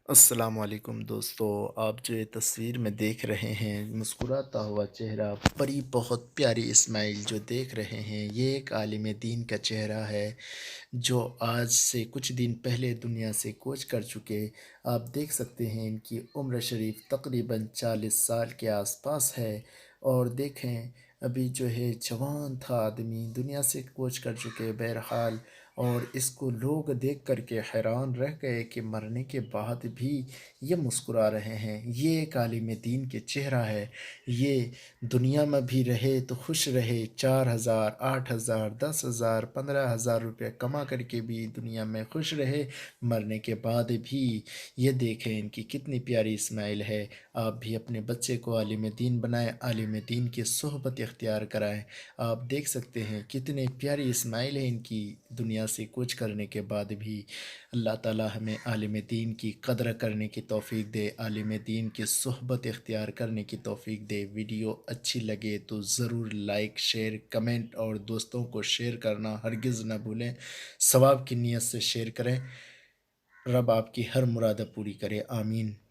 السلام علیکم دوستو، آپ جو یہ تصویر میں دیکھ رہے ہیں مسکراتا ہوا چہرہ پری بہت پیاری اسماعیل جو دیکھ رہے ہیں، یہ ایک عالم دین کا چہرہ ہے جو آج سے کچھ دن پہلے دنیا سے کوچ کر چکے۔ آپ دیکھ سکتے ہیں ان کی عمر شریف تقریباً 40 سال کے آس پاس ہے، اور دیکھیں ابھی جو ہے جوان تھا آدمی، دنیا سے کوچ کر چکے بہرحال۔ اور اس کو لوگ دیکھ کر کے حیران رہ گئے کہ مرنے کے بعد بھی یہ مسکرا رہے ہیں۔ یہ ایک عالم دین کے چہرہ ہے، یہ دنیا میں بھی رہے تو خوش رہے، 4,000 8,000 10,000 15,000 روپے کما کر کے بھی دنیا میں خوش رہے، مرنے کے بعد بھی۔ یہ دیکھیں ان کی کتنی پیاری اسمائل ہے۔ آپ بھی اپنے بچے کو عالم دین بنائیں، عالم دین کی صحبت اختیار کرائیں۔ آپ دیکھ سکتے ہیں کتنے پیاری اسمائل ہے ان کی، دنیا سے کوچ کرنے کے بعد بھی۔ اللہ تعالی ہمیں عالم دین کی قدر کرنے کی توفیق دے، عالم دین کی صحبت اختیار کرنے کی توفیق دے۔ ویڈیو اچھی لگے تو ضرور لائک، شیئر، کمنٹ اور دوستوں کو شیئر کرنا ہرگز نہ بھولیں۔ ثواب کی نیت سے شیئر کریں۔ رب آپ کی ہر مراد پوری کرے، آمین۔